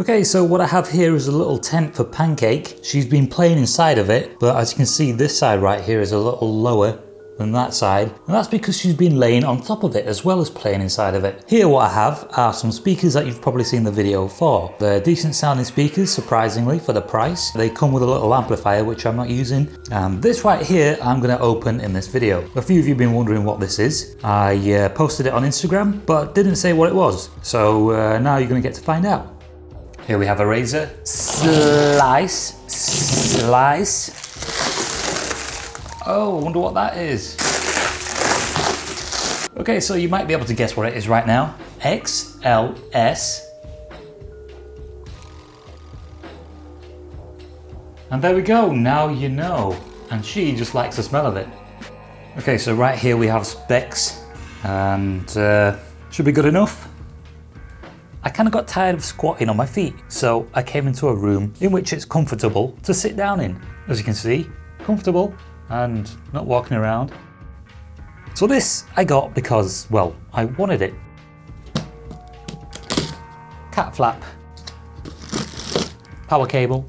Okay, so what I have here is a little tent for Pancake. She's been playing inside of it, but as you can see, this side right here is a little lower than that side, and that's because she's been laying on top of it as well as playing inside of it. Here what I have are some speakers that you've probably seen the video for. They're decent sounding speakers, surprisingly, for the price. They come with a little amplifier, which I'm not using. And this right here, I'm gonna open in this video. A few of you have been wondering what this is. I posted it on Instagram, but didn't say what it was. So now you're gonna get to find out. Here we have a razor. Slice. Oh, I wonder what that is. Okay, so you might be able to guess what it is right now. XLS. And there we go, now you know. And she just likes the smell of it. Okay, so right here we have specs, and should be good enough. I kind of got tired of squatting on my feet, so I came into a room in which it's comfortable to sit down in. As you can see, comfortable and not walking around. So this I got because, well, I wanted it. Cat flap, power cable,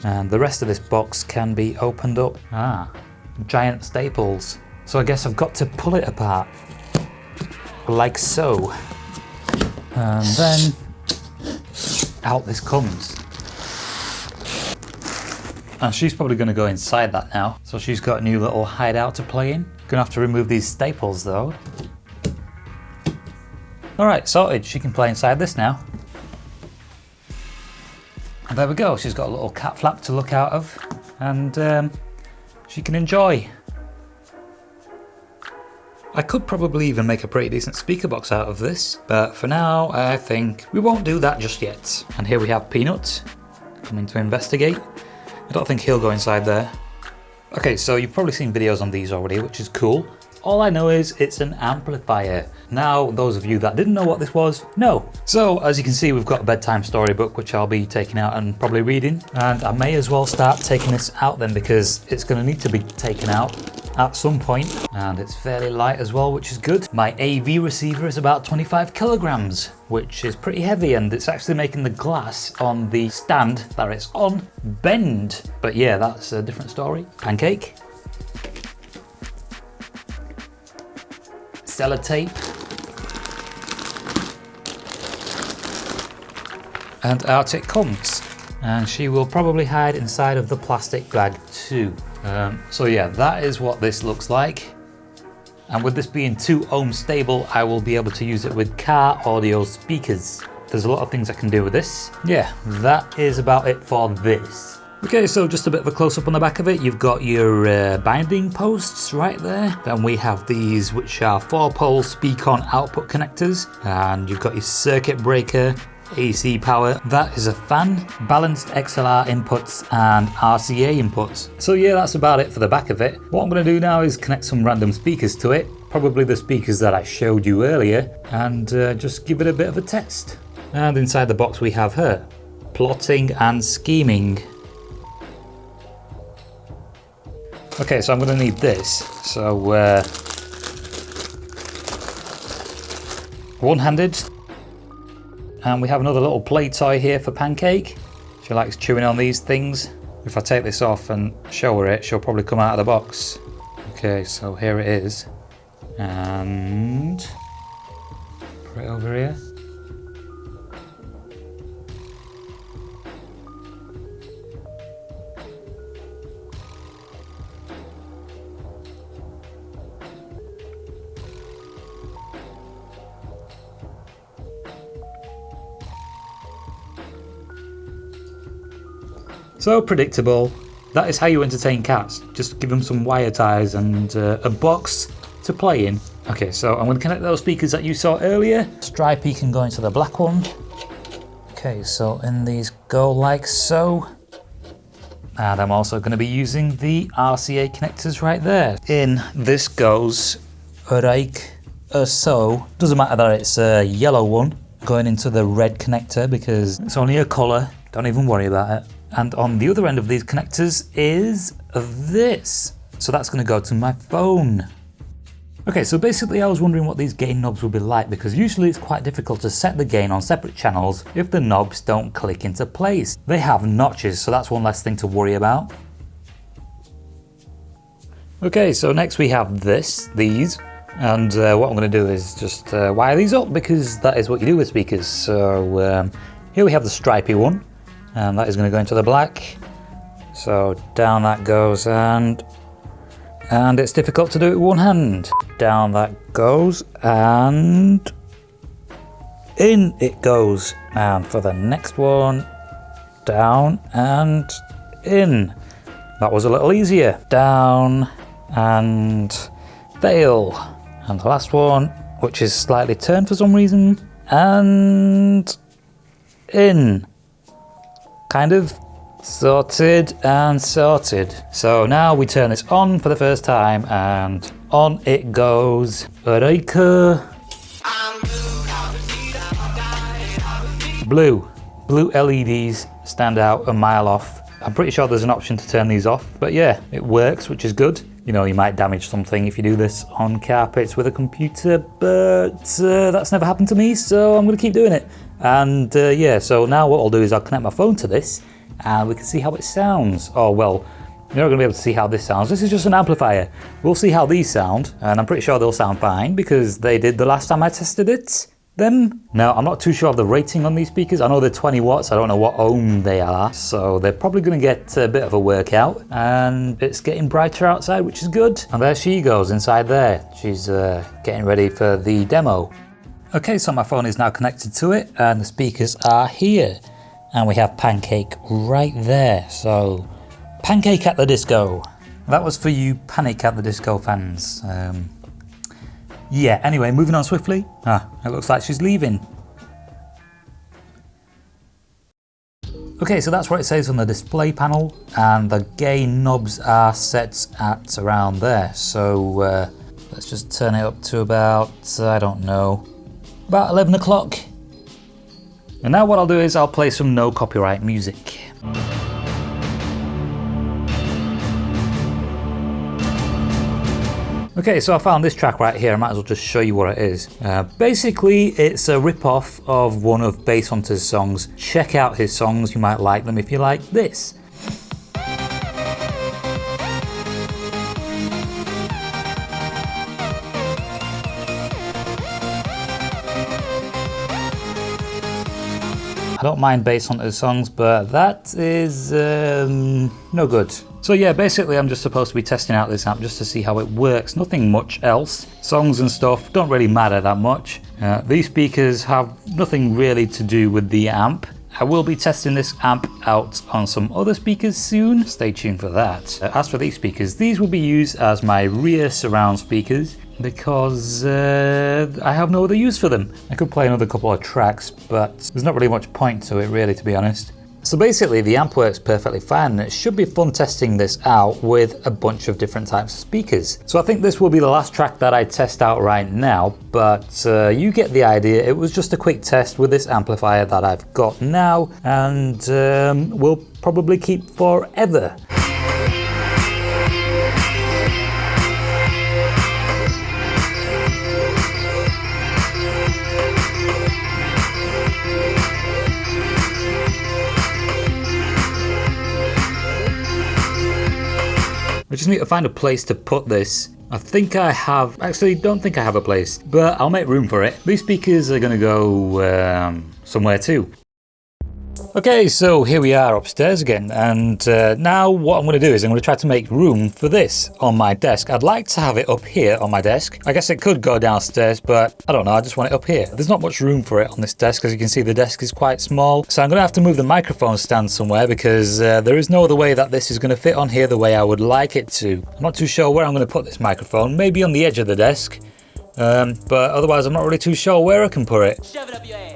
and the rest of this box can be opened up. Giant staples. So I guess I've got to pull it apart, like so. And then out this comes. And she's probably going to go inside that now. So she's got a new little hideout to play in. Gonna have to remove these staples though. Alright, sorted. She can play inside this now. And there we go. She's got a little cat flap to look out of. And she can enjoy. I could probably even make a pretty decent speaker box out of this, but for now I think we won't do that just yet. And here we have Peanut coming to investigate. I don't think he'll go inside there. Okay, so you've probably seen videos on these already, which is cool. All I know is it's an amplifier. Now, those of you that didn't know what this was, know. So, as you can see, we've got a bedtime storybook, which I'll be taking out and probably reading. And I may as well start taking this out then, because it's going to need to be taken out at some point. And it's fairly light as well, which is good. My AV receiver is about 25 kilograms, which is pretty heavy, and it's actually making the glass on the stand that it's on bend. But yeah, that's a different story. Pancake. Sellotape. And out it comes. And she will probably hide inside of the plastic bag too. So yeah, that is what this looks like. And with this being 2 ohm stable, I will be able to use it with car audio speakers. There's a lot of things I can do with this. Yeah, that is about it for this. Okay, so just a bit of a close-up on the back of it. You've got your binding posts right there. Then we have these, which are 4-pole speak-on output connectors. And you've got your circuit breaker, AC power. That is a fan, balanced XLR inputs and RCA inputs. So yeah, that's about it for the back of it. What I'm going to do now is connect some random speakers to it. Probably the speakers that I showed you earlier. And just give it a bit of a test. And inside the box we have her. Plotting and scheming. Okay, so I'm going to need this. So, one-handed. And we have another little play toy here for Pancake. She likes chewing on these things. If I take this off and show her it, she'll probably come out of the box. Okay, so here it is. And put it over here. So predictable. That is how you entertain cats. Just give them some wire ties and a box to play in. Okay, so I'm going to connect those speakers that you saw earlier. Stripey can go into the black one. Okay, so in these go like so. And I'm also going to be using the RCA connectors right there. In this goes like so. Doesn't matter that it's a yellow one going into the red connector because it's only a colour. Don't even worry about it. And on the other end of these connectors is this. So that's going to go to my phone. Okay, so basically I was wondering what these gain knobs would be like, because usually it's quite difficult to set the gain on separate channels if the knobs don't click into place. They have notches, so that's one less thing to worry about. Okay, so next we have these, and what I'm going to do is just wire these up, because that is what you do with speakers. So here we have the stripy one, and that is going to go into the black. So down that goes, and it's difficult to do it with one hand. Down that goes, and in it goes. And for the next one, down and in. That was a little easier. Down and fail. And the last one, which is slightly turned for some reason, and in. Kind of. Sorted and sorted. So now we turn this on for the first time, and on it goes. Eureka! Blue LEDs stand out a mile off. I'm pretty sure there's an option to turn these off, but yeah, it works, which is good. You know, you might damage something if you do this on carpets with a computer, but that's never happened to me, so I'm gonna keep doing it. And yeah, so now what I'll do is I'll connect my phone to this, and we can see how it sounds. Oh well, you're not going to be able to see how this sounds. This is just an amplifier. We'll see how these sound, and I'm pretty sure they'll sound fine because they did the last time I tested them. Now, I'm not too sure of the rating on these speakers. I know they're 20 watts. I don't know what ohm they are, so they're probably going to get a bit of a workout. And it's getting brighter outside, which is good. And there she goes inside there. She's getting ready for the demo. Okay, so my phone is now connected to it, and the speakers are here. And we have Pancake right there, so Pancake at the Disco. That was for you Panic at the Disco fans. Yeah, anyway, moving on swiftly. It looks like she's leaving. Okay, so that's what it says on the display panel, and the gain knobs are set at around there. So let's just turn it up to about, I don't know, about 11 o'clock. And now what I'll do is I'll play some no copyright music. Okay, so I found this track right here. I might as well just show you what it is. Basically, it's a rip-off of one of Basshunter's songs. Check out his songs, you might like them if you like this. I don't mind Basshunter's songs, but that is no good. So yeah, basically I'm just supposed to be testing out this amp just to see how it works, nothing much else. Songs and stuff don't really matter that much. These speakers have nothing really to do with the amp. I will be testing this amp out on some other speakers soon, stay tuned for that. As for these speakers, these will be used as my rear surround speakers, because I have no other use for them. I could play another couple of tracks, but there's not really much point to it really, to be honest. So basically the amp works perfectly fine, and it should be fun testing this out with a bunch of different types of speakers. So I think this will be the last track that I test out right now, but you get the idea. It was just a quick test with this amplifier that I've got now, and will probably keep forever. I just need to find a place to put this. I think I have, actually don't think I have a place, but I'll make room for it. These speakers are gonna go somewhere too. Okay, so here we are upstairs again, and now what I'm going to do is I'm going to try to make room for this on my desk. I'd like to have it up here on my desk. I guess it could go downstairs, but I don't know, I just want it up here. There's not much room for it on this desk. As you can see, the desk is quite small, so I'm going to have to move the microphone stand somewhere, because there is no other way that this is going to fit on here the way I would like it to. I'm not too sure where I'm going to put this microphone, maybe on the edge of the desk, but otherwise I'm not really too sure where I can put it. Shove it up your ass.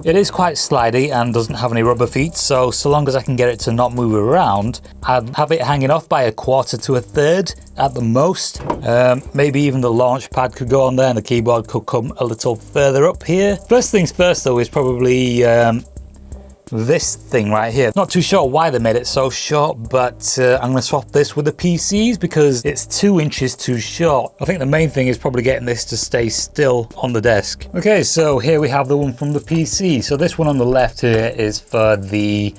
It is quite slidey and doesn't have any rubber feet, so long as I can get it to not move around, I'd have it hanging off by 1/4 to 1/3 at the most. Maybe even the launch pad could go on there and the keyboard could come a little further up here. First things first though is probably this thing right here. Not too sure why they made it so short, but I'm going to swap this with the PCs because it's 2 inches too short. I think the main thing is probably getting this to stay still on the desk. Okay, so here we have the one from the PC. So this one on the left here is for the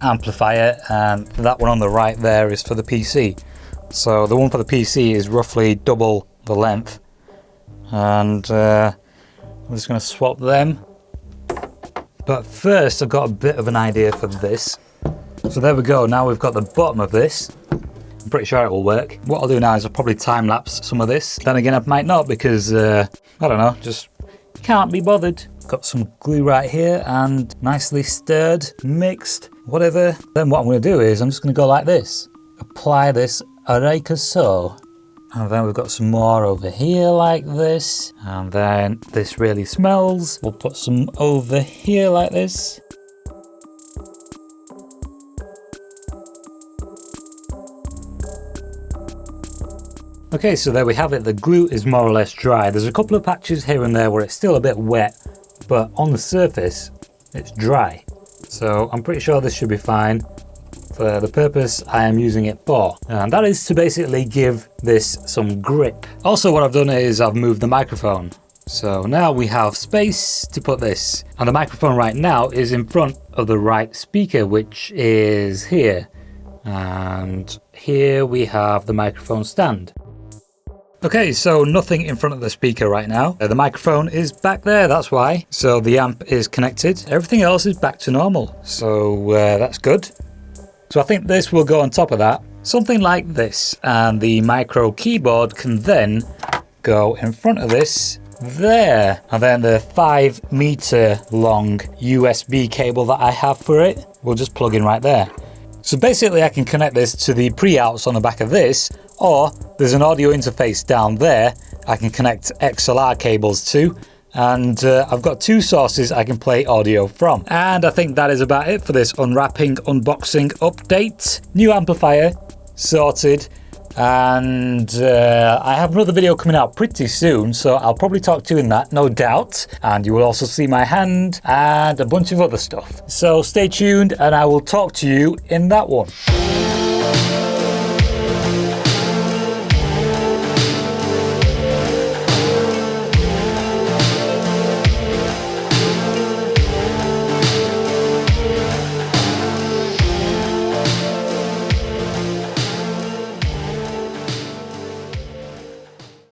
amplifier, and that one on the right there is for the PC. So the one for the PC is roughly double the length, and I'm just going to swap them. But first I've got a bit of an idea for this. So there we go, now we've got the bottom of this. I'm pretty sure it will work. What I'll do now is I'll probably time lapse some of this. Then again I might not because, I don't know, just can't be bothered. Got some glue right here and nicely stirred, mixed, whatever. Then what I'm going to do is I'm just going to go like this. Apply this like so. And then we've got some more over here like this. And then this really smells. We'll put some over here like this. Okay, so there we have it. The glue is more or less dry. There's a couple of patches here and there where it's still a bit wet, but on the surface, it's dry. So I'm pretty sure this should be fine for the purpose I am using it for. And that is to basically give this some grip. Also, what I've done is I've moved the microphone. So now we have space to put this. And the microphone right now is in front of the right speaker, which is here. And here we have the microphone stand. Okay, so nothing in front of the speaker right now. The microphone is back there, that's why. So the amp is connected. Everything else is back to normal. So that's good. So I think this will go on top of that. Something like this. And the micro keyboard can then go in front of this there. And then the 5 meter long USB cable that I have for it will just plug in right there. So basically I can connect this to the pre-outs on the back of this, or there's an audio interface down there I can connect XLR cables to, and I've got 2 sources I can play audio from. And I think that is about it for this unwrapping, unboxing update. New amplifier, sorted, and I have another video coming out pretty soon, so I'll probably talk to you in that, no doubt. And you will also see my hand and a bunch of other stuff. So stay tuned and I will talk to you in that one.